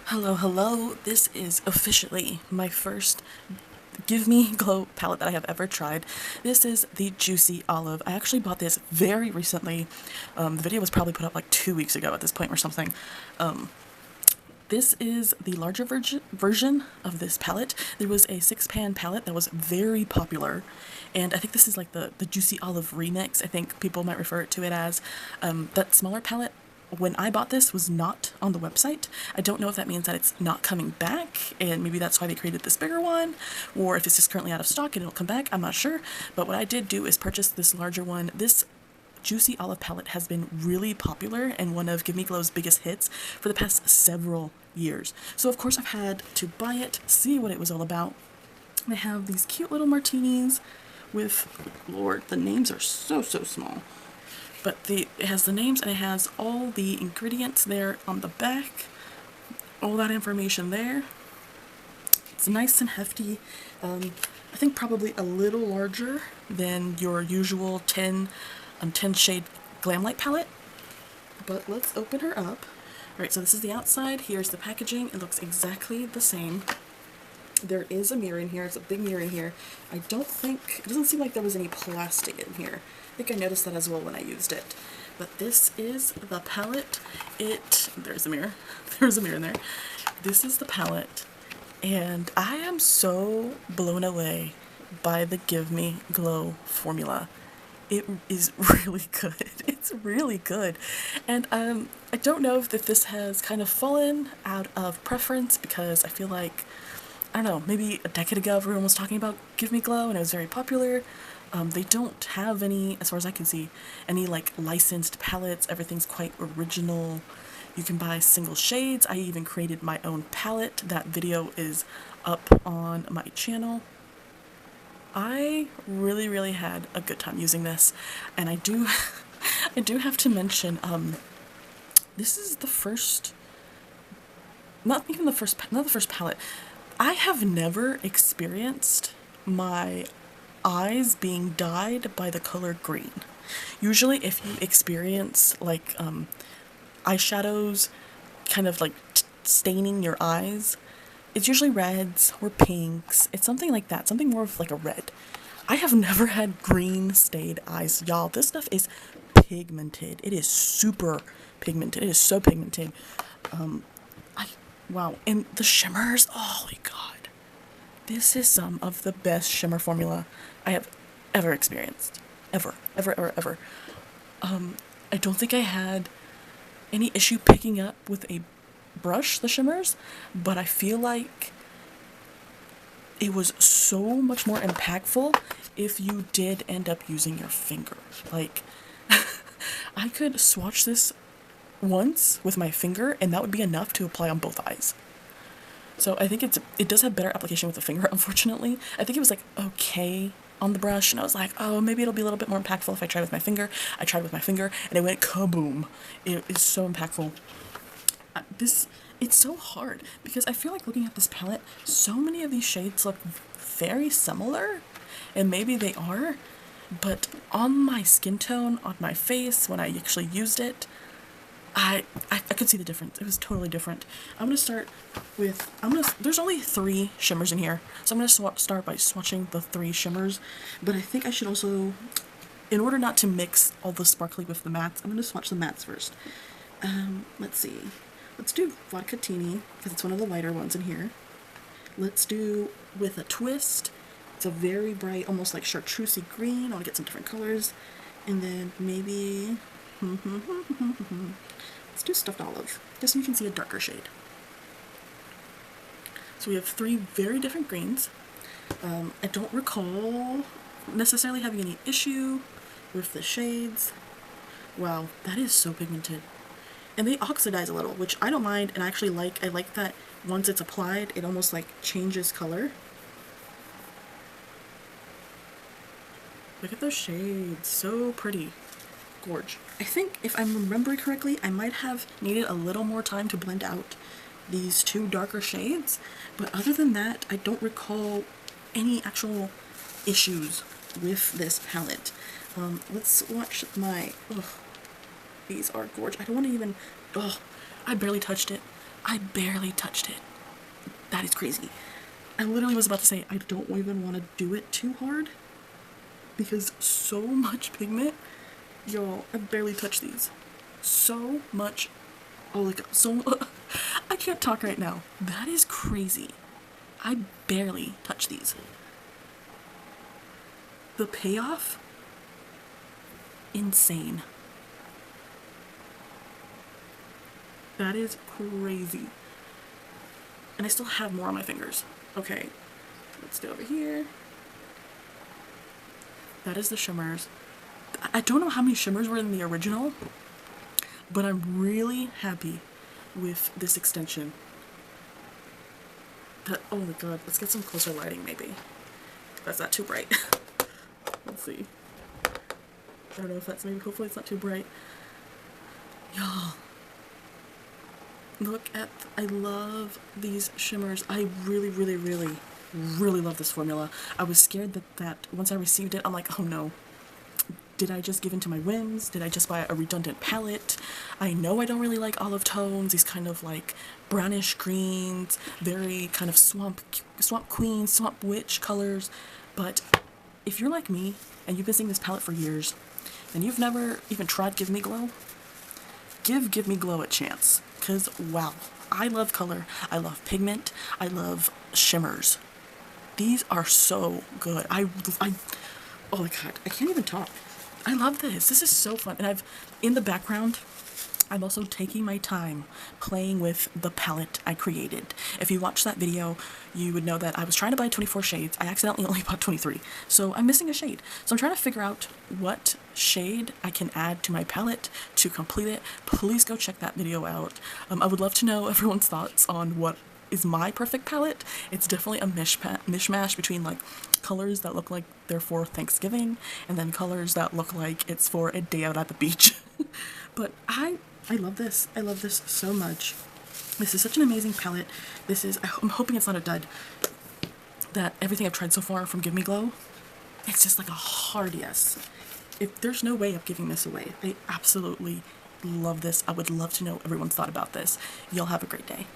Hello, this is officially my first Give Me Glow palette that I have ever tried. This is the Juicy Olive. I actually bought this very recently. The video was probably put up like 2 weeks ago at this point or something. This is the larger version of this palette. There was a 6-pan palette that was very popular, and I think this is like the Juicy Olive remix, I think people might refer to it as. That smaller palette, when I bought this, was not on the website. I don't know if that means that it's not coming back, and maybe that's why they created this bigger one, or if it's just currently out of stock and it'll come back, I'm not sure. But what I did do is purchase this larger one. This Juicy Olive palette has been really popular and one of Give Me Glow's biggest hits for the past several years. So of course I've had to buy it, see what it was all about. They have these cute little martinis with, Lord, the names are so small. But it has the names and it has all the ingredients there on the back. All that information there. It's nice and hefty. I think probably a little larger than your usual 10 shade Glam Light palette. But let's open her up. Alright, so this is the outside. Here's the packaging. It looks exactly the same. There is a mirror in here. It's a big mirror in here. It doesn't seem like there was any plastic in here. I think I noticed that as well when I used it. But this is the palette. There's a mirror. There's a mirror in there. This is the palette. And I am so blown away by the Give Me Glow formula. It is really good. It's really good. And I don't know if this has kind of fallen out of preference because I feel like, I don't know, maybe a decade ago everyone was talking about Give Me Glow and it was very popular. They don't have any, as far as I can see, any like licensed palettes. Everything's quite original. You can buy single shades. I even created my own palette. That video is up on my channel. I really had a good time using this, and I do have to mention, this is the first, not the first palette. I have never experienced my eyes being dyed by the color green. Usually if you experience like eyeshadows kind of like staining your eyes, it's usually reds or pinks. It's something like that, something more of like a red. I have never had green stayed eyes, y'all. This stuff is pigmented. It is super pigmented. It is so pigmented. Wow. And the shimmers, oh my god. This is some of the best shimmer formula I have ever experienced. Ever. I don't think I had any issue picking up with a brush the shimmers, but I feel like it was so much more impactful if you did end up using your finger. Like, I could swatch this once with my finger and that would be enough to apply on both eyes. So I think it does have better application with the finger, unfortunately. I think it was like okay on the brush and I was like, oh, maybe it'll be a little bit more impactful if I try with my finger. I tried with my finger and it went kaboom. It is so impactful. It's so hard because I feel like looking at this palette, so many of these shades look very similar, and maybe they are, but on my skin tone, on my face, when I actually used it, I could see the difference. It was totally different. I'm gonna start with, there's only 3 shimmers in here, so I'm gonna start by swatching the 3 shimmers, but I think I should also, in order not to mix all the sparkly with the mattes, I'm gonna swatch the mattes first. Let's see. Let's do Vodka Teeny, because it's one of the lighter ones in here. Let's do With a Twist. It's a very bright, almost like chartreusey green. I want to get some different colors. And then maybe, let's do Stuffed Olive, just so you can see a darker shade. So we have 3 very different greens. I don't recall necessarily having any issue with the shades. Wow, that is so pigmented. And they oxidize a little, which I don't mind, and I actually like. I like that once it's applied, it almost like changes color. Look at those shades, so pretty. Gorge. I think, if I'm remembering correctly, I might have needed a little more time to blend out these 2 darker shades, but other than that, I don't recall any actual issues with this palette. Let's watch my, these are gorgeous. I don't want to even, I barely touched it. I barely touched it. That is crazy. I literally was about to say I don't even want to do it too hard because so much pigment. Y'all, I barely touched these. So much. Oh, like, so. I can't talk right now. That is crazy. I barely touched these. The payoff? Insane. That is crazy. And I still have more on my fingers. Okay, let's do it over here. That is the shimmers. I don't know how many shimmers were in the original, but I'm really happy with this extension. Oh my god, let's get some closer lighting maybe. That's not too bright. Let's see. I don't know if that's maybe, hopefully it's not too bright. Y'all. Look at, I love these shimmers. I really, really, really, really love this formula. I was scared that once I received it, I'm like, oh no. Did I just give in to my whims? Did I just buy a redundant palette? I know I don't really like olive tones, these kind of like brownish greens, very kind of swamp queen, swamp witch colors. But if you're like me and you've been seeing this palette for years and you've never even tried Give Me Glow, give Me Glow a chance. Cause wow, I love color, I love pigment, I love shimmers. These are so good. Oh my god, I can't even talk. I love this. This is so fun. And in the background, I'm also taking my time playing with the palette I created. If you watched that video, you would know that I was trying to buy 24 shades. I accidentally only bought 23. So I'm missing a shade. So I'm trying to figure out what shade I can add to my palette to complete it. Please go check that video out. I would love to know everyone's thoughts on what is my perfect palette. It's definitely a mishmash between like colors that look like they're for Thanksgiving and then colors that look like it's for a day out at the beach. But I love this. I love this so much. This is such an amazing palette. I'm hoping it's not a dud. That everything I've tried so far from Give Me Glow, it's just like a hard yes. If there's no way of giving this away, I absolutely love this. I would love to know everyone's thought about this. Y'all have a great day.